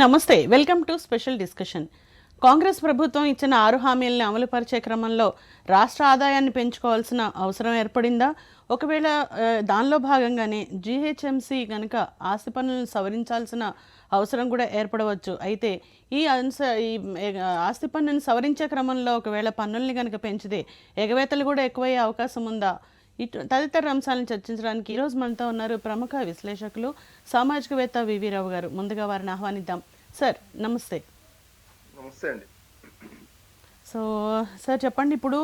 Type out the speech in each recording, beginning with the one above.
నమస్తే, welcome to special discussion. Congress ప్రభుత్వం ఇచ్చిన 6 హామీలను అమలుపరిచే క్రమంలో రాష్ట్ర ఆదాయాన్ని పెంచుకోవాల్సిన అవసరం ఏర్పడిందా? ఒకవేళ దానిలో భాగంగానే జీహెచ్ఎంసీ కనుక ఆస్తి పన్నులను సవరించాల్సిన అవసరం కూడా ఏర్పడవచ్చు. అయితే ఈ ఆస్తి పన్నుని సవరించే క్రమంలో ఒకవేళ పన్నుల్ని కనుక పెంచితే ఎగవేతలు కూడా ఎక్కువయ్యే అవకాశం ఉందా? తదితర అంశాలను చర్చించడానికి ఈరోజు మనతో ఉన్నారు ప్రముఖ విశ్లేషకులు, సామాజికవేత్త వివి రావు గారు. ముందుగా వారిని ఆహ్వానిద్దాం. సార్ నమస్తే. నమస్తే అండి. సో సార్ చెప్పండి, ఇప్పుడు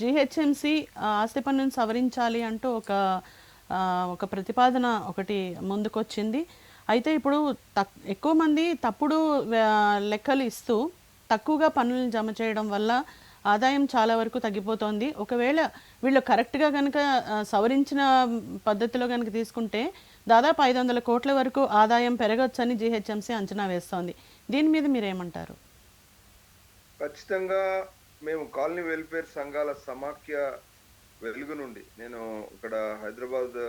జిహెచ్ఎంసి ఆస్తి పన్నును సవరించాలి అంటూ ఒక ప్రతిపాదన ఒకటి ముందుకొచ్చింది. అయితే ఇప్పుడు ఎక్కువ మంది తప్పుడు లెక్కలు ఇస్తూ తక్కువగా పన్నులను జమ చేయడం వల్ల ఆదాయం చాలా వరకు తగ్గిపోతోంది. ఒకవేళ వీళ్ళు కరెక్ట్గా కనుక సవరించిన పద్ధతిలో కనుక తీసుకుంటే దాదాపు 500 కోట్ల వరకు ఆదాయం పెరగొచ్చని జిహెచ్ఎంసీ అంచనా వేస్తోంది. దీని మీద మీరేమంటారు? ఖచ్చితంగా మేము కాలనీ వెల్ఫేర్ సంఘాల సమాఖ్య వెలుగు నుండి నేను ఇక్కడ హైదరాబాద్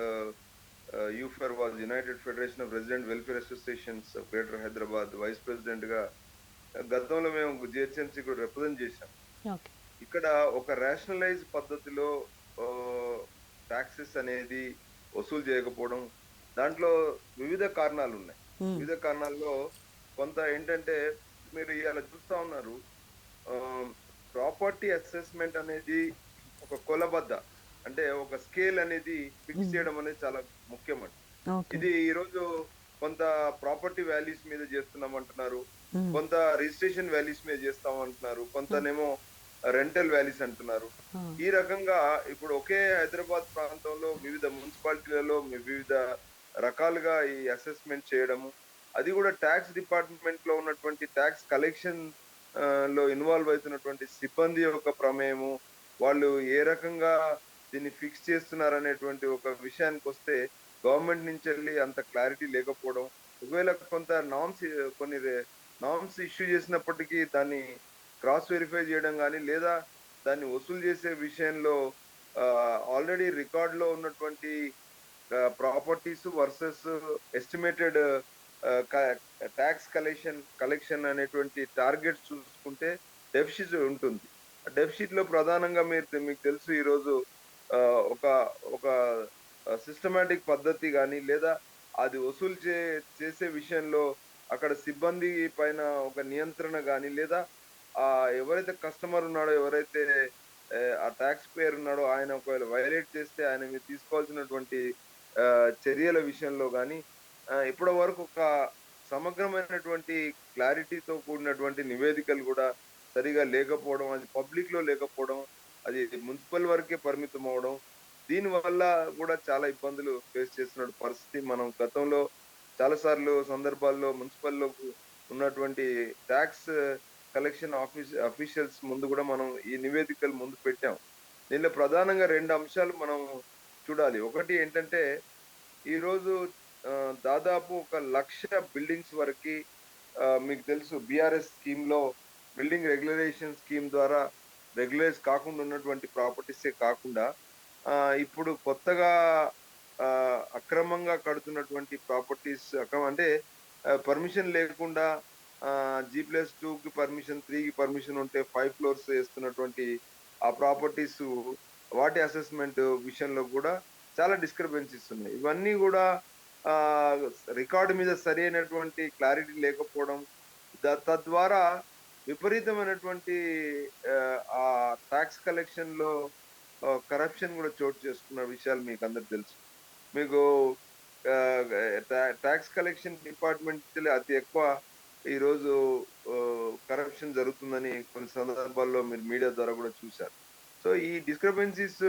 యూఫర్ వాజ్ united federation of resident welfare associations greater Hyderabad vice president గా గతంలో మేము జిహెచ్ఎంసీ కూడా రిప్రజెంట్ చేశాం. ఇక్కడ ఒక రేషనలైజ్ పద్ధతిలో టాక్సెస్ అనేది వసూలు చేయకపోవడం, దాంట్లో వివిధ కారణాలు ఉన్నాయి. వివిధ కారణాల్లో కొంత ఏంటంటే మీరు ఇలా చూస్తా ఉన్నారు, ప్రాపర్టీ అసెస్మెంట్ అనేది ఒక కొలబద్ద, అంటే ఒక స్కేల్ అనేది ఫిక్స్ చేయడం అనేది చాలా ముఖ్యమండి. ఇది ఈరోజు కొంత ప్రాపర్టీ వాల్యూస్ మీద చేస్తున్నామంటున్నారు, కొంత రిజిస్ట్రేషన్ వాల్యూస్ మీద చేస్తామంటున్నారు, కొంతనేమో రెంటల్ వాల్యూస్ అంటున్నారు. ఈ రకంగా ఇప్పుడు ఒకే హైదరాబాద్ ప్రాంతంలో వివిధ మున్సిపాలిటీలలో వివిధ రకాలుగా ఈ అసెస్మెంట్ చేయడము, అది కూడా ట్యాక్స్ డిపార్ట్మెంట్ లో ఉన్నటువంటి ట్యాక్స్ కలెక్షన్ లో ఇన్వాల్వ్ అవుతున్నటువంటి సిబ్బంది యొక్క ప్రమేయము, వాళ్ళు ఏ రకంగా దీన్ని ఫిక్స్ చేస్తున్నారు అనేటువంటి ఒక విషయానికి వస్తే గవర్నమెంట్ నుంచి వెళ్ళి అంత క్లారిటీ లేకపోవడం, ఒకవేళ కొంత కొన్ని నామ్స్ ఇష్యూ చేసినప్పటికీ దాన్ని క్రాస్ వెరిఫై చేయడం కానీ, లేదా దాన్ని వసూలు చేసే విషయంలో ఆల్రెడీ రికార్డ్ లో ఉన్నటువంటి properties versus estimated tax collection అనేటువంటి టార్గెట్స్ చూసుకుంటే డెఫిసిట్ ఉంటుంది. డెఫిసిట్ లో ప్రధానంగా మీకు తెలుసు ఈరోజు ఒక ఒక సిస్టమాటిక్ పద్ధతి కానీ, లేదా అది వసూలు చేసే విషయంలో అక్కడ సిబ్బంది పైన ఒక నియంత్రణ కానీ, లేదా ఎవరైతే కస్టమర్ ఉన్నాడో, ఎవరైతే ఆ ట్యాక్స్ పేయర్ ఉన్నాడో, ఆయన ఒకవేళ వైలేట్ చేస్తే ఆయన మీద తీసుకోవాల్సినటువంటి చర్యల విషయంలో కానీ ఇప్పటి వరకు ఒక సమగ్రమైనటువంటి క్లారిటీతో కూడినటువంటి నివేదికలు కూడా సరిగా లేకపోవడం, అది పబ్లిక్ లో లేకపోవడం, అది మున్సిపల్ వరకే పరిమితం అవడం, దీని వల్ల కూడా చాలా ఇబ్బందులు ఫేస్ చేస్తున్న పరిస్థితి మనం గతంలో చాలా సార్లు సందర్భాల్లో మున్సిపల్లో ఉన్నటువంటి ట్యాక్స్ కలెక్షన్ అఫీషియల్స్ ముందు కూడా మనం ఈ నివేదికలు ముందు పెట్టాం. దీనిలో ప్రధానంగా 2 అంశాలు మనం చూడాలి. ఒకటి ఏంటంటే ఈరోజు దాదాపు 1,00,000 బిల్డింగ్స్ వరకు మీకు తెలుసు బిఆర్ఎస్ స్కీమ్ లో బిల్డింగ్ రెగ్యులరేషన్ స్కీమ్ ద్వారా రెగ్యులైజ్ కాకుండా ఉన్నటువంటి ప్రాపర్టీసే కాకుండా ఇప్పుడు కొత్తగా అక్రమంగా కడుతున్నటువంటి ప్రాపర్టీస్ అంటే పర్మిషన్ లేకుండా G+2 కి పర్మిషన్, 3 కి పర్మిషన్ ఉంటే 5 ఫ్లోర్స్ వేస్తున్నటువంటి ఆ ప్రాపర్టీస్, వాటి అసెస్మెంట్ విషయంలో కూడా చాలా డిస్క్రిపెన్సీస్ ఉన్నాయి. ఇవన్నీ కూడా రికార్డు మీద సరి అయినటువంటి క్లారిటీ లేకపోవడం, తద్వారా విపరీతమైనటువంటి ఆ ట్యాక్స్ కలెక్షన్ లో కరప్షన్ కూడా చోటు చేసుకున్న విషయాలు మీకు అందరికి తెలుసు. మీకు ట్యాక్స్ కలెక్షన్ డిపార్ట్మెంట్ అతి ఎక్కువ ఈరోజు కరప్షన్ జరుగుతుందని కొన్ని సందర్భాల్లో మీరు మీడియా ద్వారా కూడా చూశారు. సో ఈ డిస్క్రిపెన్సీస్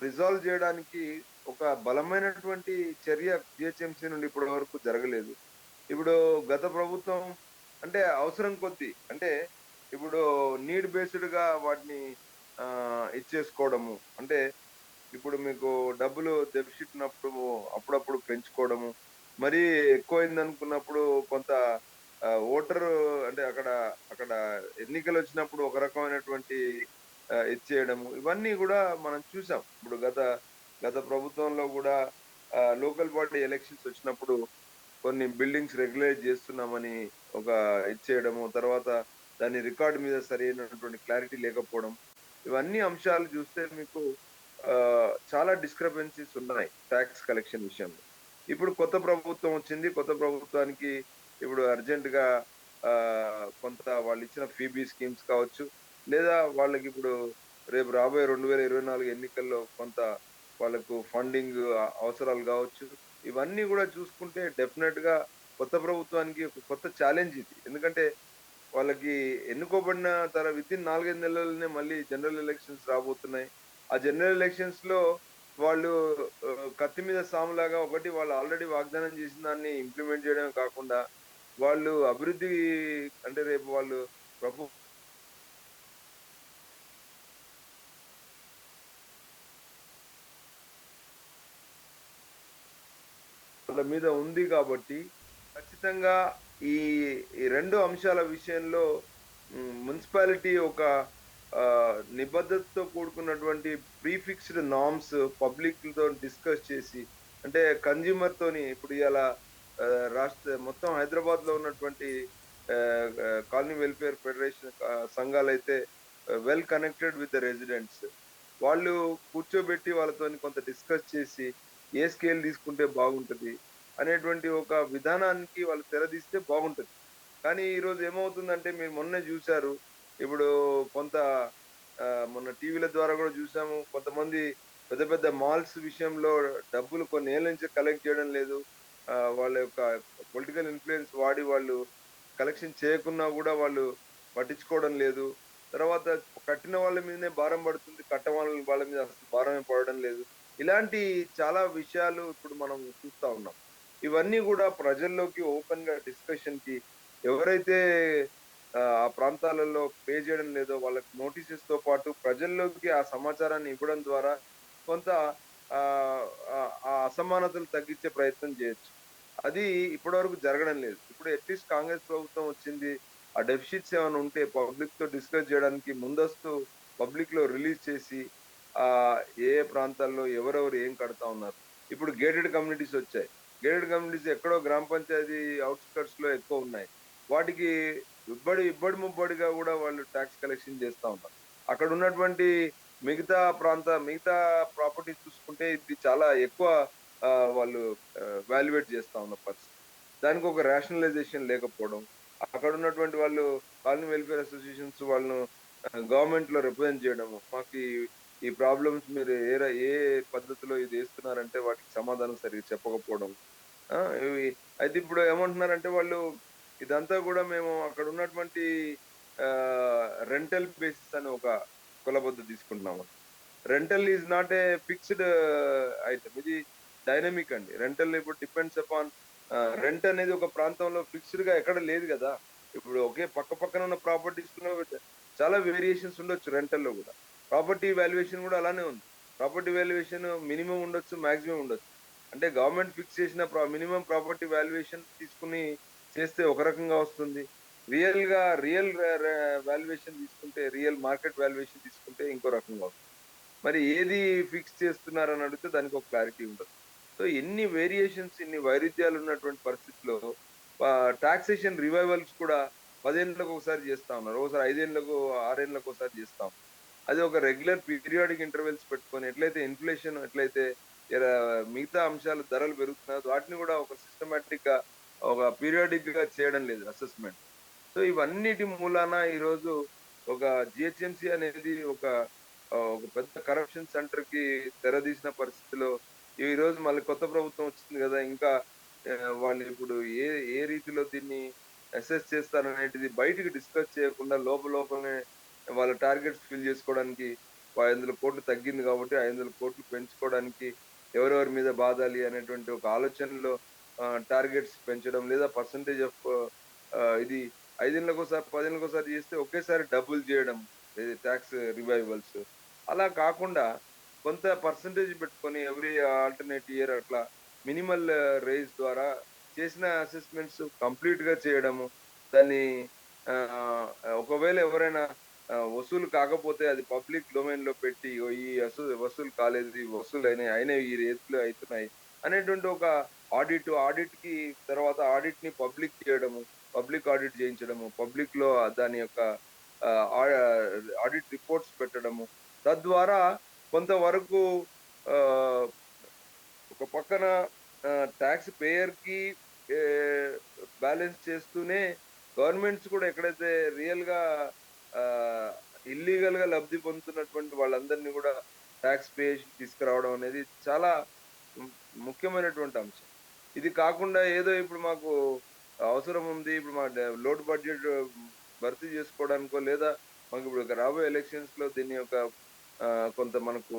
రిజాల్వ్ చేయడానికి ఒక బలమైనటువంటి చర్య జిహెచ్ఎంసీ నుండి ఇప్పటి వరకు జరగలేదు. ఇప్పుడు గత ప్రభుత్వం అంటే అవసరం కొద్దీ, అంటే ఇప్పుడు నీడ్ బేస్డ్ గా వాటిని ఇచ్చేసుకోవడము, అంటే ఇప్పుడు మీకు డబ్బులు డెఫిసిట్ ఉన్నప్పుడు అప్పుడప్పుడు పెంచుకోవడము, మరీ ఎక్కువైంది అనుకున్నప్పుడు కొంత ఓటర్ అంటే అక్కడ అక్కడ ఎన్నికలు వచ్చినప్పుడు ఒక రకమైనటువంటి ఇచ్చేయడము, ఇవన్నీ కూడా మనం చూసాం. ఇప్పుడు గత ప్రభుత్వంలో కూడా లోకల్ బాడీ ఎలక్షన్స్ వచ్చినప్పుడు కొన్ని బిల్డింగ్స్ రెగ్యులేట్ చేస్తున్నామని ఒక ఇచ్చేయడము, తర్వాత దాని రికార్డ్ మీద సరైనటువంటి క్లారిటీ లేకపోవడం. ఇవన్నీ అంశాలు చూస్తే మీకు చాలా డిస్క్రపెన్సీస్ ఉన్నాయి టాక్స్ కలెక్షన్ విషయంలో. ఇప్పుడు కొత్త ప్రభుత్వం వచ్చింది. కొత్త ప్రభుత్వానికి ఇప్పుడు అర్జెంట్‌గా కొంత వాళ్ళిచ్చిన ఫీబీ స్కీమ్స్ కావచ్చు, లేదా వాళ్ళకిప్పుడు రేపు రాబోయే 2024 ఎన్నికల్లో కొంత వాళ్ళకు ఫండింగ్ అవసరాలు గావచ్చు. ఇవన్నీ గూడా చూసుకుంటే డెఫినెట్‌గా కొత్త ప్రభుత్వానికి ఒక కొత్త ఛాలెంజ్ ఇది. ఎందుకంటే వాళ్ళకి ఎన్నుకోబడిన వితిన్ 4, 5 నెలల్లోనే మళ్ళీ జనరల్ ఎలక్షన్స్ రాబోతున్నాయి. ఆ జనరల్ ఎలక్షన్స్‌లో వాళ్ళు కత్తి మీద సాములాగా ఒకటి వాళ్ళు ఆల్రెడీ వాగ్దానం చేసిన దాన్ని ఇంప్లిమెంట్ చేయడమే కాకుండా, వాళ్ళు అభివృద్ధి అంటే రేపు వాళ్ళు ప్రభు వాళ్ళ మీద ఉంది కాబట్టి, ఖచ్చితంగా ఈ ఈ 2 అంశాల విషయంలో మున్సిపాలిటీ ఒక నిబద్ధతతో కూడుకున్నటువంటి ప్రీఫిక్స్‌డ్ నార్మ్స్ పబ్లిక్‌తో డిస్కస్ చేసి, అంటే కన్స్యూమర్‌తోని ఇప్పుడు ఇయాల రాష్ట్ర మొత్తం హైదరాబాద్‌లో ఉన్నటువంటి కాలనీ వెల్ఫేర్ ఫెడరేషన్ సంఘాలైతే well connected with the residents. వాళ్ళు కూర్చోబెట్టి వాళ్ళతోని కొంత డిస్కస్ చేసి, ఏ స్కేల్ తీసుకుంటే బాగుంటది అనేటువంటి ఒక విధానానికి వాళ్ళు తెరదీస్తే బాగుంటది. కానీ ఈరోజు ఏమవుతుందంటే మీరు మొన్నే జూసారు. ఇప్పుడు కొంత మొన్న టీవీల ద్వారా గూడా జూసాము. కొంతమంది పెద్ద పెద్ద మాల్స్ విషయంలో డబ్బులు కొన్నేళ్ల నుంచి కలెక్ట్ జేయడం లేదు. వాళ్ళ యొక్క పొలిటికల్ ఇన్‌ఫ్లూయెన్స్ వాడి వాళ్ళు కలెక్షన్ చేయకున్నా గూడా వాళ్ళు పట్టించుకోవడం లేదు. తర్వాత కట్టిన వాళ్ళ మీదనే భారం పడుతుంది. వాళ్ళ మీద అసలు భారమే పడడం లేదు. ఇలాంటి చాలా విషయాలు ఇప్పుడు మనం చూస్తా ఉన్నాం. ఇవన్నీ గూడా ప్రజల్లోకి ఓపెన్‌గా డిస్కషన్‌కి ఎవరైతే ఆ ప్రాంతాలలో పే చేయడం లేదో వాళ్ళకి నోటీసెస్‌తో పాటు ప్రజల్లోకి ఆ సమాచారాన్ని ఇవ్వడం ద్వారా కొంత ఆహ్, ఆ అసమానతలు తగ్గించే ప్రయత్నం జేయొచ్చు. అది ఇప్పటివరకు జరగడం లేదు. ఇప్పుడు అట్‌లీస్ట్ కాంగ్రెస్ ప్రభుత్వం వచ్చింది. ఆ డెఫిషిట్స్ ఏమైనా ఉంటే పబ్లిక్‌తో డిస్కస్ జేయడానికి ముందస్తు పబ్లిక్‌లో రిలీజ్ చేసి ఆహ్, ఏ ఏ ప్రాంతాల్లో ఎవరెవరు ఏం కడతా ఉన్నారు. ఇప్పుడు గేటెడ్ కమ్యూనిటీస్ వచ్చాయి. గేటెడ్ కమ్యూనిటీస్ ఎక్కడో గ్రామ పంచాయతీ ఔట్‌స్కర్ట్స్‌లో ఎక్కువున్నాయి. వాటికి ఇబ్బడి ముబ్బడిగా గూడా వాళ్ళు టాక్స్ కలెక్షన్ జేస్తా ఉన్నారు. అక్కడున్నటువంటి మిగతా ప్రాపర్టీస్ చూసుకుంటే ఇది చాలా ఎక్కువ వాళ్ళు వాల్యుయేట్ జేస్తా ఉన్న పరిస్థితి. దానికొక రేషనలైజేషన్ లేకపోవడం. అక్కడున్నటువంటి వాళ్ళు కాలనీ వెల్‌ఫేర్ అసోసియేషన్స్ వాళ్ళను గవర్నమెంట్‌లో రిప్రజెంట్ జేయడము. ఈ ప్రాబ్లమ్స్ మీరు ఏ పద్ధతిలో ఇది జేస్తున్నారంటే వాటికి సమాధానం సరిగ్గా చెప్పకపోవడం. ఆ! అయితే ఇప్పుడు ఏమంటున్నారంటే వాళ్ళు ఇదంతా గూడా మేము అక్కడున్నటువంటి రెంటల్ బేసిస్ అని ఒక కొలబద్ద తీసుకుంటున్నాము. Rental is not a fixed item. ఇది డైనమిక్ అండి. రెంటల్ ఇప్పుడు డిపెండ్స్ అపాన్ రెంట్ అనేది ఒక ప్రాంతంలో ఫిక్స్‌డ్‌గా ఎక్కడ లేదు గదా! ఇప్పుడు ఒకే పక్కన ఉన్న ప్రాపర్టీస్‌లో చాలా వేరియేషన్స్ ఉండొచ్చు రెంటల్‌లో గూడా. ప్రాపర్టీ వాల్యుయేషన్ గూడా అలానే ఉంది. ప్రాపర్టీ వాల్యుయేషన్ మినిమమ్ ఉండొచ్చు, మాక్సిమం ఉండొచ్చు. అంటే గవర్నమెంట్ ఫిక్స్ చేసిన మినిమమ్ ప్రాపర్టీ వాల్యుయేషన్ తీసుకొని చేస్తే ఒక రకంగా వస్తుంది. రియల్‌గా రియల్ ర ర వాల్యుయేషన్ తీసుకుంటే, రియల్ మార్కెట్ వాల్యుయేషన్ తీసుకుంటే ఇంకో రకంగా వస్తుంది. మరి ఏది ఫిక్స్ చేస్తున్నారని అడిగితే దానికొక క్లారిటీ ఉండదు. సో, ఇన్ని వేరియేషన్స్, ఇన్ని వైరుధ్యాలున్నటువంటి పరిస్థితిలో టాక్సేషన్ రివైవల్స్ కూడా 10 ఏళ్లకొకసారి జేస్తా ఉన్నారు. ఓసారి 5 ఏళ్లకు, 6 ఏళ్లకోసారి జేస్తా ఉన్నారు. అది ఒక రెగ్యులర్ పీరియాడిక్ ఇంటర్వెల్స్ పెట్టుకొని ఎట్లయితే ఇన్‌ఫ్లేషన్ ఎట్లయితే ఇలా మిగతా అంశాలు ధరలు పెరుగుతున్నాయో వాటిని గూడా ఒక సిస్టమాటిక్‌గా ఒక పీరియాడిక్‌గా చేయడం లేదు అసెస్‌మెంట్. సో, ఇవన్నిటి మూలాన ఈరోజు ఒక జీహెచ్ఎంసీ అనేది ఒక పెద్ద కరప్షన్ సెంటర్‌కి తెరదీసిన పరిస్థితిలో ఈరోజు మళ్ళీ కొత్త ప్రభుత్వం వచ్చింది గదా! ఇంకా వాళ్ళిప్పుడు ఏ ఏ రీతిలో దీన్ని అసెస్ చేస్తారనేటిది బయటికి డిస్కస్ చేయకుండా లోపలనే వాళ్ళ టార్గెట్స్ ఫిల్ జేసుకోవడానికి రూ. 500,00,00,000 తగ్గింది గాబట్టి, రూ. 500,00,00,000 పెంచుకోవడానికి ఎవరెవరి మీద బాధాలి అనేటువంటి ఒక ఆలోచనలో టార్గెట్స్ పెంచడం లేదా పర్సెంటేజ్ ఆఫ్ ఇది 5 ఏళ్లకోసారి, 10 ఏళ్లకోసారి జేస్తే ఒకేసారి డబుల్ జేయడం. ఇది టాక్స్ రివైవల్స్. అలా కాకుండా కొంత పర్సెంటేజ్ పెట్టుకొని ఎవ్రీ ఆల్టర్‌నేట్ ఇయర్ అట్లా మినిమల్ రైజ్ ద్వారా చేసిన అసెస్‌మెంట్స్ కంప్లీట్‌గా చేయడము. దాన్ని ఆహ్, ఒకవేళ ఎవరైనా వసూలు కాకపోతే అది పబ్లిక్ డొమైన్‌లో పెట్టి ఇగో ఈ వసూలు కాలేదు. ఇవి వసూలయినాయి. అయినయి ఈ రేట్‌లో అయితున్నాయి. అనేటువంటి ఒక ఆడిట్ కి తర్వాత ఆడిట్ ని పబ్లిక్ చేయడము, పబ్లిక్ ఆడిట్ చేయించడము, పబ్లిక్ లో దాని యొక్క ఆడిట్ రిపోర్ట్స్ పెట్టడము, తద్వారా కొంతవరకు ఆహ్, ఒక పక్కన టాక్స్ పేయర్‌కి బ్యాలెన్స్ చేస్తూనే గవర్నమెంట్స్ కూడా ఎక్కడైతే రియల్‌గా ఆహ్, ఇల్లీగల్‌గా లబ్ధి పొందుతున్నటువంటి వాళ్ళందరినీ కూడా టాక్స్ పేయర్స్‌కి తీసుకురావడం అనేది చాలా హ్మ్, ముఖ్యమైనటువంటి అంశం. ఇది కాకుండా ఏదో ఇప్పుడు మాకు అవసరం ఉంది. ఇప్పుడు మా లోడ్ బడ్జెట్ భర్తీ చేసుకోవడానికో లేదా మాకిప్పుడు రాబోయే ఎలక్షన్స్‌లో దీని యొక్క కొంత మనకు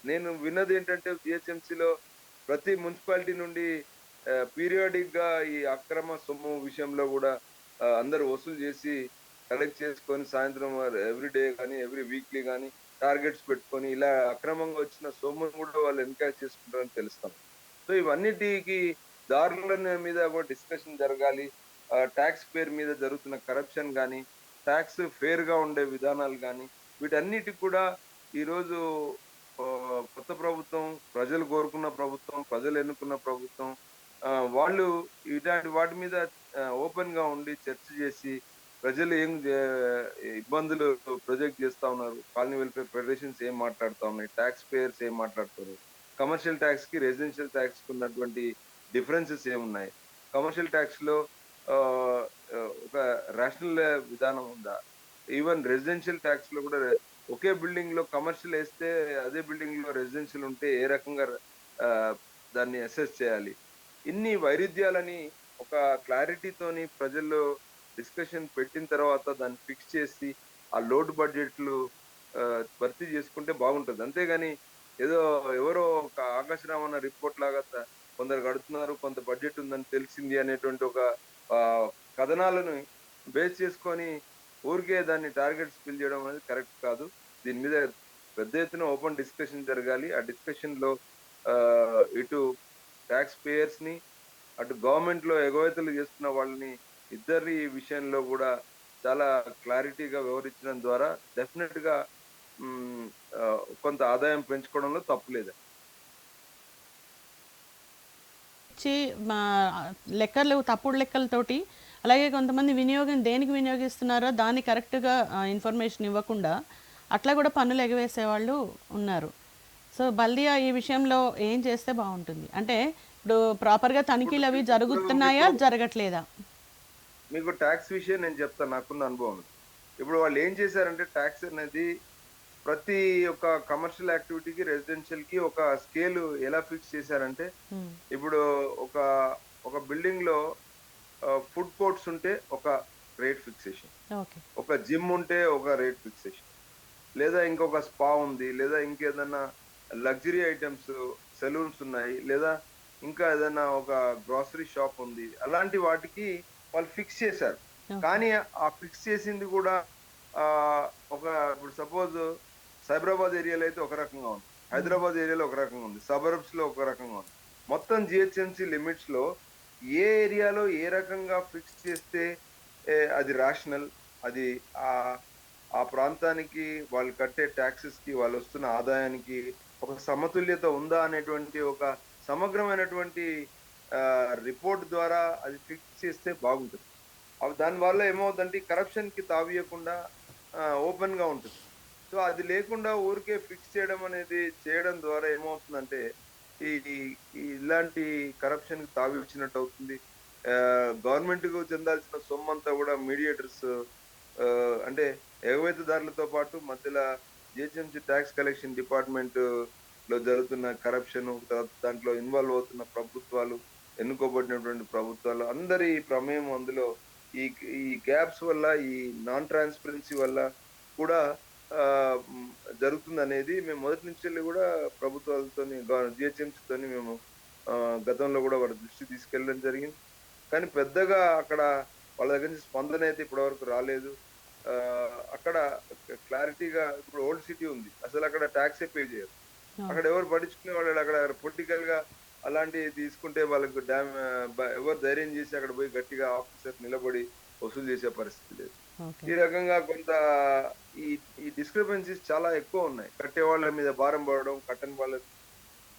నేను విన్నదేంటంటే జీహెచ్ఎంసీలో ప్రతి మున్సిపాలిటీ నుండి పీరియాడిక్‌గా ఈ అక్రమ సొమ్ము విషయంలో గూడా అందరూ వసూలు జేసి, కలెక్ట్ చేసుకొని సాయంత్రం ఎవ్రీ డే గాని, ఎవ్రీ వీక్లీ గాని టార్గెట్స్ పెట్టుకొని ఇలా అక్రమంగా వచ్చిన సొమ్మును గూడా వాళ్ళు ఎన్‌కాష్ చేసుకుంటారని తెలుస్తాం. సో, ఇవన్నిటికి దారుల మీద గూడా డిస్కషన్ జరగాలి. టాక్స్ పేరు మీద జరుగుతున్న కరప్షన్ గాని, టాక్స్ ఫెయిర్‌గా ఉండే విధానాలు గాని, వీటన్నిటికి కూడా ఈరోజు కొత్త ప్రభుత్వం, ప్రజలు కోరుకున్న ప్రభుత్వం, ప్రజలు ఎన్నుకున్న ప్రభుత్వం వాళ్ళు ఇలాంటి వాటి మీద ఓపెన్‌గా ఉండి చర్చ చేసి, ప్రజలు ఏం ఇబ్బందులు ప్రొజెక్ట్ చేస్తా ఉన్నారు. కాలనీ వెల్ఫేర్ ఫెడరేషన్స్ ఏం మాట్లాడుతా ఉన్నాయి. టాక్స్ పేయర్స్ ఏం మాట్లాడుతున్నారు. కమర్షియల్ టాక్స్‌కి, రెసిడెన్షియల్ టాక్స్‌కి ఉన్నటువంటి డిఫరెన్సెస్ ఏమున్నాయి? కమర్షియల్ టాక్స్‌లో ఆహ్, ఒక రేషనల్ విధానం ఉందా? ఈవెన్ రెసిడెన్షియల్ టాక్స్‌లో కూడా ఒకే బిల్డింగ్‌లో కమర్షియల్ ఏస్తే అదే బిల్డింగ్‌లో రెసిడెన్షియల్ ఉంటే ఏ రకంగా ఆహ్, దాన్ని అసెస్ చేయాలి? ఇన్ని వైరుధ్యాలని ఒక క్లారిటీతోని ప్రజల్లో డిస్కషన్ పెట్టిన తర్వాత దాన్ని ఫిక్స్ చేసి, ఆ లోటు బడ్జెట్‌లు భర్తీ చేసుకుంటే బాగుంటది. అంతేగాని ఏదో ఎవరో ఒక ఆకాశ రామన్న రిపోర్ట్ లాగా కొందరు కడుతున్నారు, కొంత బడ్జెట్ ఉందని తెలిసింది అనేటువంటి ఒక కథనాలను బేస్ చేసుకొని ఊరికే దాన్ని టార్గెట్స్ ఫిల్ చేయడం అనేది కరెక్ట్ కాదు. దీని మీద పెద్ద ఎత్తున ఓపెన్ డిస్కషన్ జరగాలి. ఆ డిస్కషన్‌లో ఇటు టాక్స్ పేయర్స్‌ని, అటు గవర్నమెంట్‌లో ఎగవేతలు చేస్తున్న వాళ్ళని ఇద్దరి విషయంలో గూడా చాలా క్లారిటీగా వివరించడం ద్వారా డెఫినిట్‌గా హ్మ్. కొంత ఆదాయం పెంచుకోవడంలో తప్పు లేదండి. ఇచ్చి మా లెక్కలు తప్పుడు లెక్కలతోటి అలాగే కొంతమంది వినియోగం దేనికి వినియోగిస్తున్నారో దాన్ని కరెక్ట్‌గా ఇన్ఫర్మేషన్ ఇవ్వకుండా అట్లా కూడా పన్నులు ఎగవేసేవాళ్ళు ఉన్నారు. సో, బల్దియా ఈ విషయంలో ఏం చేస్తే బావుంటుంది? అంటే ఇప్పుడు ప్రాపర్‌గా ఇప్పుడు తనిఖీలవి ఇప్పుడు జరుగుతున్నాయా? మీకు, జరగట్లేదా? మీకు టాక్స్ విషయం నేను చెప్తాను నాకున్న అనుభవం. ఇప్పుడు వాళ్ళు ఏం చేశారంటే టాక్స్ అనేది ప్రతి ఒక్క కమర్షియల్ యాక్టివిటీకి, రెసిడెన్షియల్‌కి ఒక స్కేలు ఎలా ఫిక్స్ చేశారంటే, హ్మ్. ఇప్పుడు ఒక, ఒక బిల్డింగ్‌లో ఫుడ్ కోర్ట్స్ ఉంటే ఒక రేట్ ఫిక్సేషన్. ఓకే. ఒక జిమ్ ఉంటే ఒక రేట్ ఫిక్సేషన్. లేదా ఇంకొక స్పా ఉంది. లేదా ఇంకేదన్నా లగ్జరీ ఐటెమ్స్ సెలూన్స్ ఉన్నాయి. లేదా ఇంకా ఏదన్నా ఒక గ్రోసరీ షాప్ ఉంది. అలాంటి వాటికి వాళ్ళు ఫిక్స్ చేశారు. ఓకే. కానీ ఆ ఫిక్స్ చేసింది గూడా ఆహ్, ఒక ఇప్పుడు సపోజ్ సైబరాబాద్ ఏరియాలో అయితే ఒక రకంగా ఉంది. హ్మ్. హైదరాబాద్ ఏరియాలో ఒక రకంగా ఉంది. సబర్బ్స్‌లో ఒక రకంగా ఉంది. మొత్తం జీహెచ్ఎంసీ లిమిట్స్‌లో ఏ ఏరియాలో ఏ రకంగా ఫిక్స్ చేస్తే అది రాషనల్, అది ఆహ్, ఆ ప్రాంతానికి వాళ్ళు కట్టే టాక్సెస్‌కి, వాళ్ళొస్తున్న ఆదాయానికి ఒక సమతుల్యత ఉందా అనేటువంటి ఒక సమగ్రమైనటువంటి రిపోర్ట్ ద్వారా అది ఫిక్స్ చేస్తే బాగుంటది. దానివల్ల ఏమవుద్దంటే కరప్షన్‌కి తావియ్యకుండా ఓపెన్‌గా ఉంటది. సో, అది లేకుండా ఊరికే ఫిక్స్ చేయడం అనేది చేయడం ద్వారా ఏమవుతుందంటే, ఈ ఈ ఈ ఇలాంటి కరప్షన్‌కి తావిచ్చినట్టవుతుంది. గవర్నమెంట్‌కు చెందాల్సిన సొమ్మంతా గూడా మీడియేటర్స్ అంటే ఎగవేతదారులతో పాటు మధ్యల జీహెచ్ఎంసీ టాక్స్ కలెక్షన్ డిపార్ట్‌మెంట్‌లో జరుగుతున్న కరప్షను, తర్వాత దాంట్లో ఇన్వాల్వ్ అవుతున్న ప్రభుత్వాలు, ఎన్నుకోబడినటువంటి ప్రభుత్వాలు అందరి ప్రమేయం అందులో ఈ ఈ గ్యాప్స్ వల్ల, ఈ నాన్ ట్రాన్స్‌పరెన్సీ వల్ల కూడా హ్మ్. జరుగుతుందనేది మేము మొదటి నుంచెల్లి గూడా ప్రభుత్వాలతోని జీహెచ్ఎంసీతోని మేము గతంలో గూడా వాడి దృష్టికి తీసుకెళ్ళడం జరిగింది. కానీ పెద్దగా అక్కడ వాళ్ళ దగ్గర నుంచి స్పందనైతే ఇప్పటి వరకు రాలేదు. అక్కడ క్లారిటీగా ఇప్పుడు ఓల్డ్ సిటీ ఉంది. అసలక్కడ టాక్సే పే చేయరు. ఓహ్! అక్కడ ఎవరు పట్టించుకునేవాళ్ళు లేరు. అక్కడ పొలిటికల్‌గా అలాంటివి తీసుకుంటే వాళ్ళకి ఎవరు ధైర్యం చేసి అక్కడ పోయి గట్టిగా ఆఫీసర్ నిలబడి వసూలు చేసే పరిస్థితి లేదు. ఓకే. ఈ రకంగా కొంత ఈ ఈ డిస్క్రిపెన్సీస్ చాలా ఎక్కువున్నాయి. కట్టేవాళ్ళ మీద భారం పడడం, కట్టని వాళ్ళ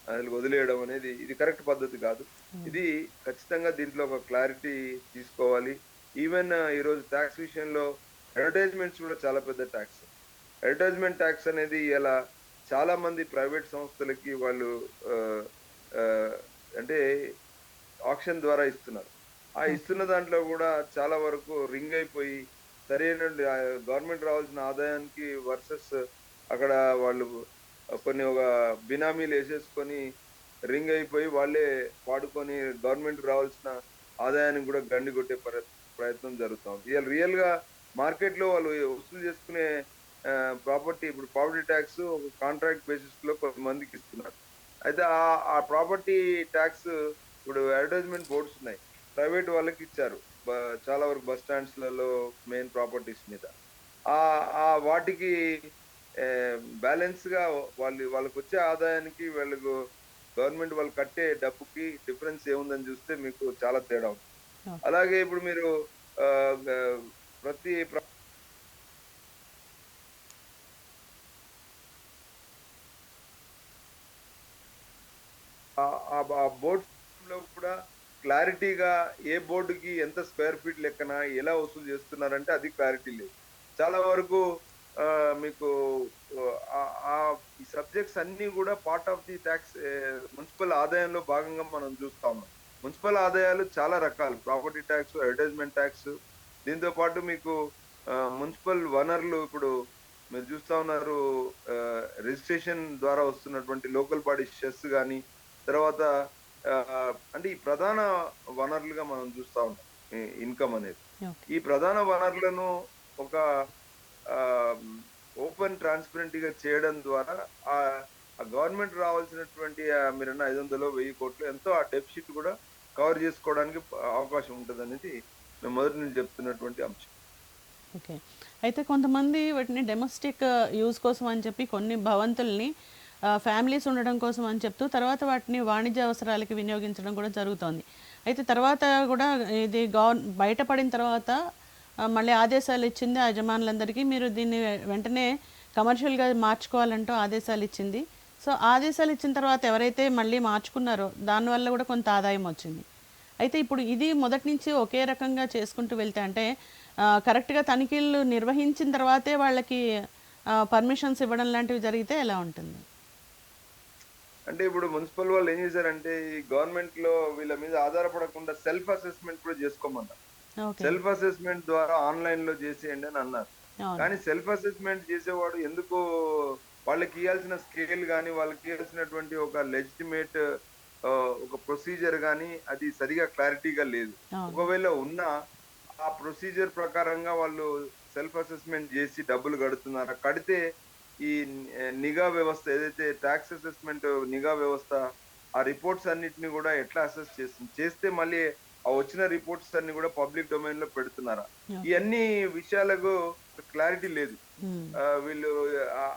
అసలు వదిలేయడం అనేది ఇది కరెక్ట్ పద్ధతి కాదు. హ్మ్. ఇది ఖచ్చితంగా దీంట్లో ఒక క్లారిటీ తీసుకోవాలి. ఈవెన్ ఈరోజు టాక్స్ విషయంలో అడ్వర్టైజ్‌మెంట్స్ కూడా చాలా పెద్ద టాక్స్. అడ్వర్టైజ్‌మెంట్ టాక్స్ అనేది ఇలా చాలా మంది ప్రైవేట్ సంస్థలకి వాళ్ళు ఆహ్, ఆహ్, అంటే ఆక్షన్ ద్వారా ఇస్తున్నారు. ఆ ఓకే. ఇస్తున్న దాంట్లో గూడా చాలా వరకు రింగ్ అయిపోయి సరైనటువంటి గవర్నమెంట్ రావాల్సిన ఆదాయానికి వర్సెస్ అక్కడ వాళ్ళు కొన్ని ఒక బినామీలేసేసుకొని రింగ్ అయిపోయి వాళ్ళే వాడుకొని గవర్నమెంట్‌కి రావాల్సిన ఆదాయానికి గూడా గండి కొట్టే ప్రయత్నం జరుగుతా ఉంది. ఇయాల రియల్‌గా మార్కెట్‌లో వాళ్ళు వసూలు చేసుకునే ప్రాపర్టీ ఇప్పుడు ప్రాపర్టీ టాక్స్ ఒక కాంట్రాక్ట్ బేసిస్‌లో కొంతమందికి ఇస్తున్నారు. అయితే ఆ ప్రాపర్టీ టాక్స్ ఇప్పుడు అడ్వర్టైజ్‌మెంట్ బోర్డ్స్ ఉన్నాయి. ప్రైవేట్ వాళ్ళకిచ్చారు. బ చాలా వరకు బస్ స్టాండ్స్‌లలో మెయిన్ ప్రాపర్టీస్ మీద. వాటికి బ్యాలెన్స్‌గా వాళ్ళకొచ్చే ఆదాయానికి గవర్నమెంట్ వాళ్ళు కట్టే డబ్బుకి డిఫరెన్స్ ఏముందని జూస్తే మీకు చాలా తేడా ఉంది. ఓకే. అలాగే ఇప్పుడు మీరు ఆహ్, గ ప్రతి ఆ బోర్డ్స్‌లో కూడా క్లారిటీగా ఏ బోర్డ్‌కి ఎంత స్క్వేర్ ఫీట్ లెక్కన ఎలా వసూలు చేస్తున్నారంటే అది క్లారిటీ లేదు. చాలా వరకు మీకు ఈ సబ్జెక్ట్స్ అన్నీ గూడా part of the talks municipal ఆదాయంలో భాగంగా మనం చూస్తా ఉన్నాం. మున్సిపల్ ఆదాయాలు చాలా రకాలు. ప్రాపర్టీ టాక్స్, అడ్వర్టైజ్‌మెంట్ టాక్స్ దీంతో పాటు మీకు మున్సిపల్ వనరులు ఇప్పుడు మీరు చూస్తా ఉన్నారు. రిజిస్ట్రేషన్ ద్వారా వస్తున్నటువంటి లోకల్ బాడీ సెస్ గాని తర్వాత అంటే ఈ ప్రధాన వనరులుగా మనం చూస్తా ఉంటాం. ఇన్‌కమ్ అనేది. ఓకే. ఈ ప్రధాన వనరులను ఒక ఆహ్, ఓపెన్ ట్రాన్స్‌పరెంట్‌గా చేయడం ద్వారా ఆహ్, ఆ గవర్నమెంట్ రావాల్సినటువంటి మీరన్న 500, 1000 కోట్లు ఎంతో ఆ డెఫిసిట్ కూడా కవర్ చేసుకోవడానికి అవకాశం ఉంటదనేది మేము మొదటి నుంచి చెప్తున్నటువంటి అంశం. ఓకే. అయితే కొంతమంది వాటిని డొమెస్టిక్ యూజ్ కోసం అని చెప్పి కొన్ని భవంతుల్ని ఫ్యామిలీస్ ఉండడం కోసం అని చెప్తూ తర్వాత వాటిని వాణిజ్య అవసరాలకి వినియోగించడం కూడా జరుగుతోంది. అయితే తర్వాత కూడా ఇది బయటపడిన తర్వాత మళ్ళీ ఆదేశాలు ఇచ్చింది ఆ యజమానులందరికీ మీరు దీన్ని వెంటనే కమర్షియల్‌గా మార్చుకోవాలంటూ ఆదేశాలు ఇచ్చింది. సో, ఆదేశాలు ఇచ్చిన తర్వాత ఎవరైతే మళ్ళీ మార్చుకున్నారో దానివల్ల కూడా కొంత ఆదాయం వచ్చింది. అయితే ఇప్పుడు ఇది మొదటి నుంచి ఒకే రకంగా చేసుకుంటూ వెళ్తే అంటే కరెక్ట్‌గా తనిఖీలు నిర్వహించిన తర్వాతే వాళ్ళకి పర్మిషన్స్ ఇవ్వడం లాంటివి జరిగితే ఎలా ఉంటుంది? అంటే ఇప్పుడు మున్సిపల్ వాళ్ళు ఏం చేశారంటే ఈ గవర్నమెంట్‌లో వీళ్ళ మీద ఆధారపడకుండా సెల్ఫ్ అసెస్‌మెంట్ కూడా చేసుకోమన్నారు. ఓకే. సెల్ఫ్ అసెస్‌మెంట్ ద్వారా ఆన్‌లైన్‌లో చేసేయండి అని అన్నారు. అవును. కానీ సెల్ఫ్ అసెస్‌మెంట్ చేసేవాడు ఎందుకు వాళ్ళకియ్యాల్సిన స్కేల్ గాని, వాళ్ళకియ్యాల్సినటువంటి ఒక లెజిటిమేట్ ఒక ప్రొసీజర్ గాని అది సరిగా క్లారిటీగా లేదు. అవును. ఒకవేళ ఉన్నా ఆ ప్రొసీజర్ ప్రకారంగా వాళ్ళు సెల్ఫ్ అసెస్‌మెంట్ జేసి డబ్బులు కడుతున్నారా? కడితే ఈ నిఘా వ్యవస్థ ఏదైతే టాక్స్ అసెస్‌మెంట్ నిఘా వ్యవస్థ ఆ రిపోర్ట్స్ అన్నిటిని గూడా ఎట్లా అసెస్ చేస్తుంది? చేస్తే మళ్ళీ ఆ వచ్చిన రిపోర్ట్స్ అన్ని గూడా పబ్లిక్ డొమైన్‌లో పెడుతున్నారా? ఓకే. ఇయన్నీ విషయాలకు క్లారిటీ లేదు. హ్మ్. వీళ్ళు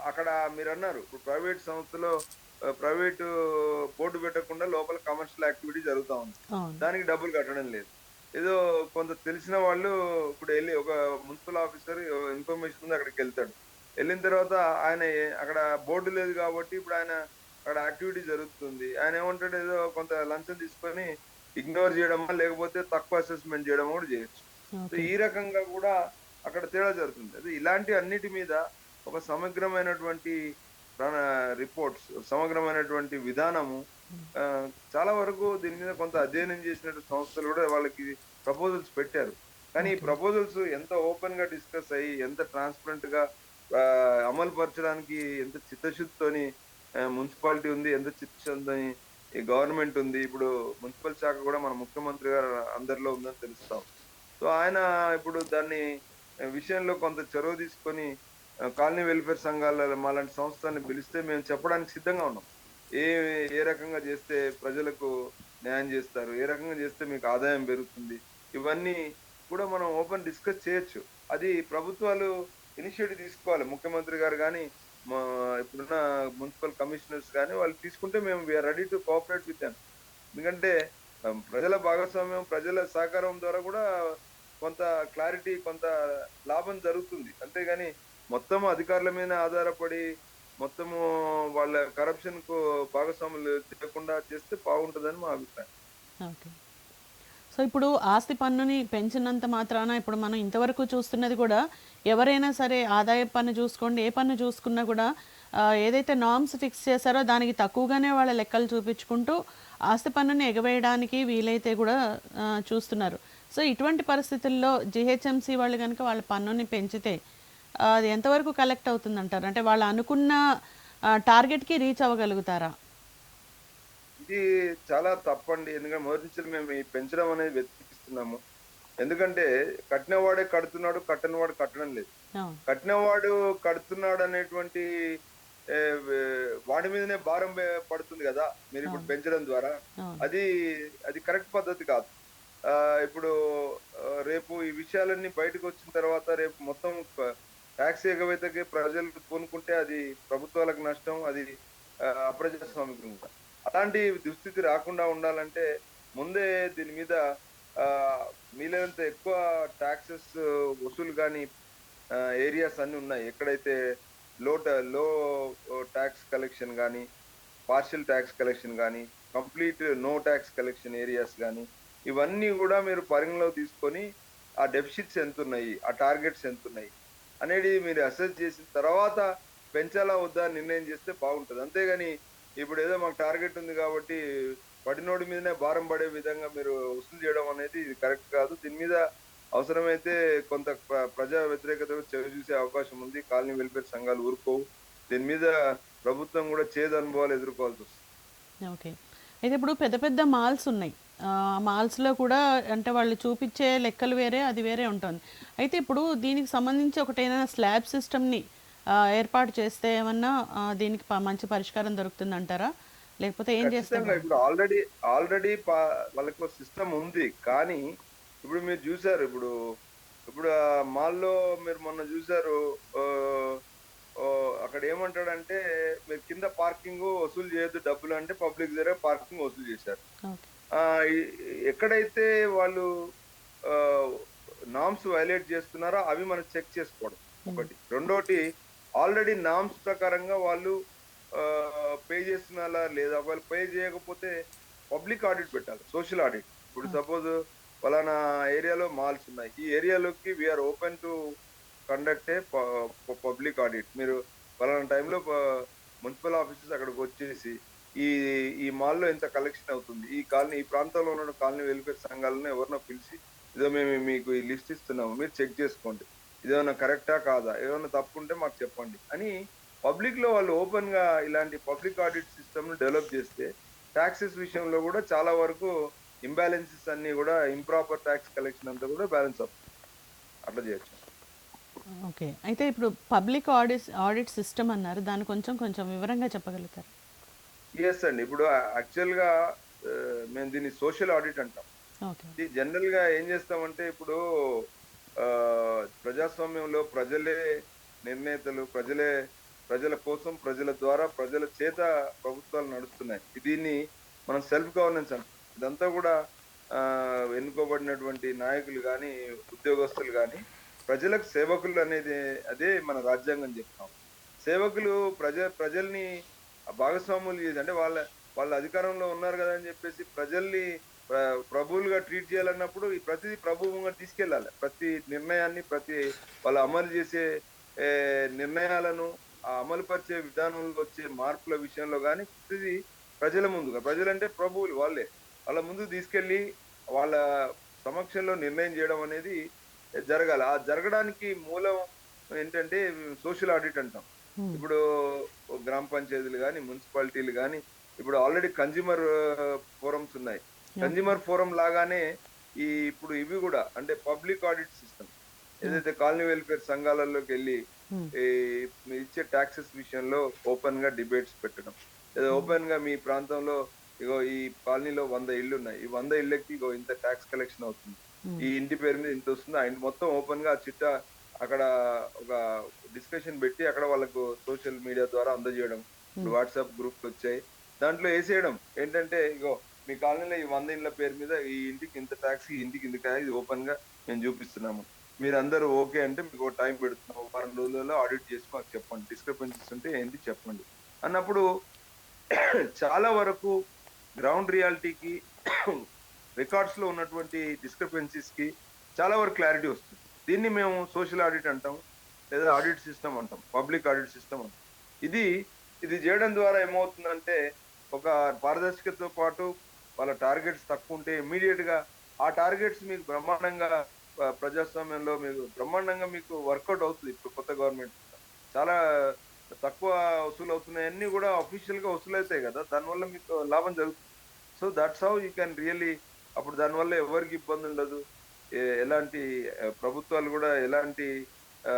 అక్కడ మీరన్నారు ఇప్పుడు ప్రైవేట్ సంస్థలో ప్రైవేటు బోర్డ్ పెట్టకుండా లోపల కమర్షియల్ యాక్టివిటీ జరుగుతా ఉంది. అవును. దానికి డబ్బులు కట్టడం లేదు. ఏదో కొంత తెలిసిన వాళ్ళు ఇప్పుడు ఎళ్లి ఒక మున్సిపల్ ఆఫీసర్ ఇన్ఫర్మేషన్ ఉంది అక్కడికెళ్తాడు. ఎళ్ళిన తర్వాత ఆయన అక్కడ బోర్డ్ లేదు కాబట్టి ఇప్పుడు ఆయన అక్కడ యాక్టివిటీ జరుగుతుంది. ఆయన ఏమంటాడు ఏదో కొంత లంచం తీసుకొని ఇగ్నోర్ చేయడమా, లేకపోతే తక్కువ అసెస్‌మెంట్ చేయడమో కూడా చేయొచ్చు. So, okay. ఈ రకంగా కూడా అక్కడ తేడా జరుగుతుంది. అదే ఇలాంటి అన్నిటి మీద ఒక సమగ్రమైనటువంటి ప్రణా రిపోర్ట్స్, సమగ్రమైనటువంటి విధానము హ్మ్. చాలా వరకు దీని మీద కొంత అధ్యయనం చేసినట్టు సంస్థలు గూడా వాళ్ళకి ప్రపోజల్స్ పెట్టారు. కానీ ఈ ఓకే. ప్రపోజల్స్ ఎంత ఓపెన్‌గా డిస్కస్ అయ్యి, ఎంత ట్రాన్స్‌పరెంట్‌గా అమలు పరచడానికి ఎంత చిత్తశుద్ధితోని మున్సిపాలిటీ ఉంది, ఎంత చిత్తశుద్ధితోని ఈ గవర్నమెంట్ ఉంది. ఇప్పుడు మున్సిపల్ శాఖ గూడా మన ముఖ్యమంత్రి గారు అందరిలో ఉందని తెలుస్తా ఉంది. సో, ఆయన ఇప్పుడు దాన్ని విషయంలో కొంత చొరవ తీసుకొని కాలనీ వెల్‌ఫేర్ సంఘాల మాలాంటి సంస్థల్ని పిలిస్తే మేము చెప్పడానికి సిద్ధంగా ఉన్నాం. ఏ ఏ రకంగా జేస్తే ప్రజలకు న్యాయం జేస్తారు? ఏ రకంగా జేస్తే మీకు ఆదాయం పెరుగుతుంది? ఇవన్నీ కూడా మనం ఓపెన్ డిస్కస్ చేయొచ్చు. అది ప్రభుత్వాలు ఇనిషియేటివ్ తీసుకోవాలి. ముఖ్యమంత్రి గారు గాని, మా ఇప్పుడున్న మున్సిపల్ కమిషనర్స్ గాని వాళ్ళు తీసుకుంటే మేము we are ready to cooperate with them. ఎందుకంటే ప్రజల భాగస్వామ్యం, ప్రజల సహకారం ద్వారా గూడా కొంత క్లారిటీ, కొంత లాభం జరుగుతుంది. అంతేగాని మొత్తం అధికారుల మీద ఆధారపడి మొత్తము వాళ్ళ కరప్షన్ కు భాగస్వాములు చేయకుండా చేస్తే బాగుంటుందని మా అభిప్రాయం. ఓకే. సో ఇప్పుడు ఆస్తి పన్నుని పెంచినంత మాత్రాన ఇప్పుడు మనం ఇంతవరకు చూస్తున్నది కూడా ఎవరైనా సరే ఆదాయ పన్ను చూసుకోండి, ఏ పన్ను చూసుకున్నా కూడా ఏదైతే నార్మ్స్ ఫిక్స్ చేశారో దానికి తక్కువగానే వాళ్ళ లెక్కలు చూపించుకుంటూ ఆస్తి పన్నుని ఎగవేయడానికి వీలైతే కూడా చూస్తున్నారు. సో ఇటువంటి పరిస్థితుల్లో జిహెచ్ఎంసీ వాళ్ళు కనుక వాళ్ళ పన్నుని పెంచితే అది ఎంతవరకు కలెక్ట్ అవుతుందంటారు? అంటే వాళ్ళు అనుకున్న టార్గెట్‌కి రీచ్ అవ్వగలుగుతారా? ఇది చాలా తప్పండి. ఎందుకంటే మొదటి నుంచి మేము ఈ పెంచడం అనేది వ్యతిరేకిస్తున్నాము. ఎందుకంటే కట్టినవాడే కడుతున్నాడు, కట్టనివాడు కట్టడం లేదు. అవును. కట్టినవాడు కడుతున్నాడనేటువంటి వాడి మీదనే భారం పడుతుంది గదా! మీరిప్పుడు అవును. పెంచడం ద్వారా. అవును. అది అది కరెక్ట్ పద్ధతి కాదు. ఇప్పుడు రేపు ఈ విషయాలన్నీ బయటకొచ్చిన తర్వాత రేపు మొత్తం టాక్స్ ఎగవేతకి ప్రజలు పూనుకుంటే అది ప్రభుత్వాలకు నష్టం. అది అప్రజాస్వామికం కూడా. అలాంటి దుస్థితి రాకుండా ఉండాలంటే ముందే దీని మీద వీలైనంత ఎక్కువ టాక్సెస్ వసూలు గాని ఏరియాస్ అన్నీ ఉన్నాయి. ఎక్కడైతే లో టాక్స్ కలెక్షన్ గాని, పార్షియల్ టాక్స్ కలెక్షన్ గాని, complete no tax collection areas గాని, ఇవన్నీ గూడా మీరు పరిగణలోకి తీసుకొని ఆ డెఫిసిట్స్ ఎంతున్నయి, ఆ టార్గెట్స్ ఎంతున్నయి అనేది మీరు అసెస్ చేసిన తర్వాత పెంచాలా వద్దా అని నిర్ణయం చేస్తే బాగుంటది. అంతేగాని ఇప్పుడేదో మాకు టార్గెట్ ఉంది గాబట్టి పడినోడి మీదనే భారం పడే విధంగా మీరు వసూలు చేయడం అనేది ఇది కరెక్ట్ కాదు. దీని మీద అవసరమైతే కొంత ప్రజా వ్యతిరేకత చవిచూసే అవకాశం ఉంది. కాలనీ వెల్ఫేర్ సంఘాలు ఊరుకోవు. దీని మీద ప్రభుత్వం గూడా చేదు అనుభవాలు ఎదుర్కోవాల్సొస్తుంది. ఓకే. అయితే ఇప్పుడు పెద్ద పెద్ద మాల్స్ ఉన్నాయి. మాల్స్‌లో కూడా అంటే వాళ్ళు చూపిచ్చే లెక్కలు వేరే, అది వేరే ఉంటుంది. అయితే ఇప్పుడు దీనికి సంబంధించి ఒకటేదైనా స్లాబ్ సిస్టమ్‌ని ఏర్పాటు చేస్తే ఏమన్నా దీనికి మంచి పరిష్కారం దొరుకుతుందంటారా? లేకపోతే ఏం చేస్తే ఖచ్చితంగా. ఇప్పుడు ఆల్రెడీ వాళ్ళకో సిస్టమ్ ఉంది. కానీ ఇప్పుడు మీరు జూసారు ఇప్పుడు మాల్‌లో మీరు మొన్న జూసారు. ఆహ్, అక్కడ ఏమంటాడంటే మీరు కింద పార్కింగు వసూలు చేయొద్దు డబ్బులు అంటే పబ్లిక్ దగ్గర పార్కింగ్ వసూలు చేశారు. ఓకే. ఆహ్, ఎ ఎక్కడైతే వాళ్ళు ఆహ్, నార్మ్స్ వయలేట్ చేస్తున్నారో అవి మనం చెక్ చేసుకోవడం హ్మ్. ఒకటి. రెండోటి ఆల్రెడీ నార్మ్స్ ప్రకారంగా వాళ్ళు పే చేస్తున్నారా లేదా? ఒకవేళ పే చేయకపోతే పబ్లిక్ ఆడిట్ పెట్టాలి. Social audit. ఇప్పుడు ఓకే. సపోజ్ పలానా ఏరియాలో మాల్స్ ఉన్నాయి. ఈ ఏరియాలోకి we are open to conduct a public audit. మీరు పలానా టైంలో మున్సిపల్ ఆఫీసర్స్ అక్కడికొచ్చేసి ఈ ఈ మాల్‌లో ఇంత కలెక్షన్ అవుతుంది. ఈ ప్రాంతంలో ఉన్న కాలనీ వెల్ఫేర్ సంఘాలను ఎవరినో పిలిచి ఇదో మేము మీకు ఈ లిస్ట్ ఇస్తున్నాము. మీరు చెక్ చేసుకోండి. ఇదేమన్నా కరెక్టా? కాదా? ఏమన్నా తప్పుంటే మాకు చెప్పండి అని పబ్లిక్‌లో వాళ్ళు ఓపెన్‌గా ఇలాంటి పబ్లిక్ ఆడిట్ సిస్టమ్‌ని డెవలప్ చేస్తే టాక్సెస్ విషయంలో గూడా చాలా వరకు ఇంబాలెన్సెస్ అన్నీ గూడా ఇంప్రాపర్ టాక్స్ కలెక్షన్ అంతా గూడా బ్యాలెన్స్ అవుతుంది. అట్లా చేయొచ్చు. ఓకే. అయితే ఇప్పుడు పబ్లిక్ ఆడిట్ సిస్టమ్ అన్నారు. దాన్ని కొంచెం కొంచెం వివరంగా చెప్పగలుగుతారా? యెస్ అండి. ఇప్పుడు యాక్చువల్‌గా మేము దీన్ని సోషల్ ఆడిట్ అంటాం. ఓకే. ఇది జనరల్‌గా ఏం చేస్తామంటే ఇప్పుడు ప్రజాస్వామ్యంలో ప్రజలే నిర్ణేతలు. ప్రజల కోసం, ప్రజల ద్వారా, ప్రజల చేత ప్రభుత్వాలు నడుస్తున్నాయి. దీన్ని మనం సెల్ఫ్ గవర్నెన్స్ అంటాం. ఇదంతా కూడా ఎన్నుకోబడినటువంటి నాయకులు గాని, ఉద్యోగస్తులు గాని, ప్రజలకు సేవకులు అనేది అదే మన రాజ్యాంగం చెప్తాం. సేవకులు ప్రజల్ని భాగస్వాములు చేసి అంటే వాళ్ళ అధికారంలో ఉన్నారు గదా! అని చెప్పేసి ప్రజల్ని ప్రభువులుగా ట్రీట్ చేయాలన్నప్పుడు ఈ ప్రతిది ప్రభువు ముంగట తీసుకెళ్ళాలి. ప్రతి నిర్ణయాన్ని, వాళ్ళు అమలు చేసే నిర్ణయాలను, ఆ అమలు పరిచే విధానంలో వచ్చే మార్పుల విషయంలో గాని ప్రతిది ప్రజల ముందుగా ప్రజలంటే ప్రభువులు వాళ్ళే. వాళ్ళ ముందుకు తీసుకెళ్ళి వాళ్ళ సమక్షంలో నిర్ణయం చేయడం అనేది జరగాలి. ఆ జరగడానికి మూలం ఏంటంటే సోషల్ ఆడిట్ అంటాం. హ్మ్. ఇప్పుడు గ్రామ పంచాయతీలు గాని, మున్సిపాలిటీలు గాని ఇప్పుడు ఆల్రెడీ కన్స్యూమర్ ఫోరమ్స్ ఉన్నాయి. ఓకే. కన్స్యూమర్ ఫోరం లాగానే ఇప్పుడు ఇవి గూడా అంటే పబ్లిక్ ఆడిట్ సిస్టమ్. హ్మ్. ఏదైతే కాలనీ వెల్ఫేర్ సంఘాలలోకెళ్ళి హ్మ్. ఈ మీరు ఇచ్చే టాక్సెస్ విషయంలో ఓపెన్‌గా డిబేట్స్ పెట్టడం. లేదా హ్మ్. ఓపెన్‌గా మీ ప్రాంతంలో ఇగో ఈ కాలనీలో 100 ఇళ్ళున్నాయి. ఈ 100 ఇళ్ళకి ఇగో ఇంత టాక్స్ కలెక్షన్ అవుతుంది. హ్మ్. ఈ ఇంటి పేరు మీద ఇంతొస్తుంది. ఆ ఇంటి మొత్తం ఓపెన్‌గా ఆ చిట్టా అక్కడ ఒక డిస్కషన్ పెట్టి అక్కడ వాళ్ళకు సోషల్ మీడియా ద్వారా అందజేయడం. ఇప్పుడు హ్మ్. వాట్సాప్ గ్రూప్‌లొచ్చాయి. దాంట్లో ఏసేయడం. ఏంటంటే ఇగో మీ కాలనీలో ఈ 100 ఇండ్ల పేరు మీద ఈ ఇంటికి ఇంత టాక్స్, ఈ ఇంటికి ఇంత టాక్స్ ఇది ఓపెన్‌గా మేము చూపిస్తున్నాము. మీరందరూ ఓకే అంటే మీకు టైం పెడుతున్నాం, ఒక వారం రోజులలో ఆడిట్ చేసి మాకు చెప్పండి, డిస్క్రిపెన్సీస్ ఉంటే ఏంటి చెప్పండి అన్నప్పుడు చాలా వరకు గ్రౌండ్ రియాలిటీకి రికార్డ్స్ లో ఉన్నటువంటి డిస్క్రిపెన్సీస్ కి చాలా వరకు క్లారిటీ వస్తుంది. దీన్ని మేము సోషల్ ఆడిట్ అంటాం, లేదా ఆడిట్ సిస్టమ్ అంటాం, పబ్లిక్ ఆడిట్ సిస్టమ్ అంటాం. ఇది ఇది చేయడం ద్వారా ఏమవుతుందంటే ఒక పారదర్శకతతో పాటు వాళ్ళ టార్గెట్స్ తక్కువ ఉంటే ఇమీడియట్ గా ఆ టార్గెట్స్ మీకు బ్రహ్మాండంగా ప్రజాస్వామ్యంలో మీకు బ్రహ్మాండంగా మీకు వర్కౌట్ అవుతుంది. ఇప్పుడు కొత్త గవర్నమెంట్ చాలా తక్కువ వసూలు అవుతున్నాయన్నీ కూడా అఫీషియల్ గా వసూలు అవుతాయి కదా, దానివల్ల మీకు లాభం జరుగుతుంది. So that's how you can really, అప్పుడు దానివల్ల ఎవరికి ఇబ్బంది ఉండదు, ఎలాంటి ప్రభుత్వాలు కూడా ఎలాంటి ఆ,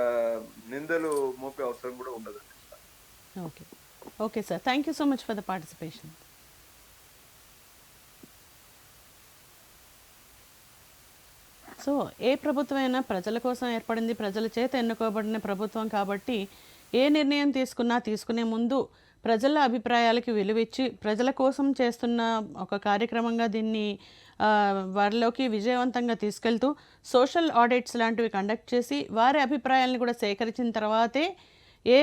నిందలు మోపే అవసరం కూడా ఉండదు. Okay. Okay sir, thank you so much for the participation. So ఏ ప్రభుత్వం అయినా ప్రజల కోసం ఏర్పడింది, ప్రజల చేత ఎన్నుకోబడిన ప్రభుత్వం కాబట్టి ఏ నిర్ణయం తీసుకునే ముందు ప్రజల అభిప్రాయాలకి విలువిచ్చి ప్రజల కోసం చేస్తున్న ఒక కార్యక్రమంగా దీన్ని వారిలోకి విజయవంతంగా తీసుకెళ్తూ సోషల్ ఆడిట్స్ లాంటివి కండక్ట్ చేసి వారి అభిప్రాయాలను కూడా సేకరించిన తర్వాతే ఏ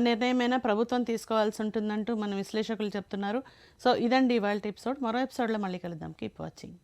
నిర్ణయమైనా ప్రభుత్వం తీసుకోవాల్సి ఉంటుందంటూ మన విశ్లేషకులు చెప్తున్నారు. సో ఇదండి ఇవాళ ఎపిసోడ్. మరో ఎపిసోడ్లో మళ్ళీ కలుద్దాం. Keep watching.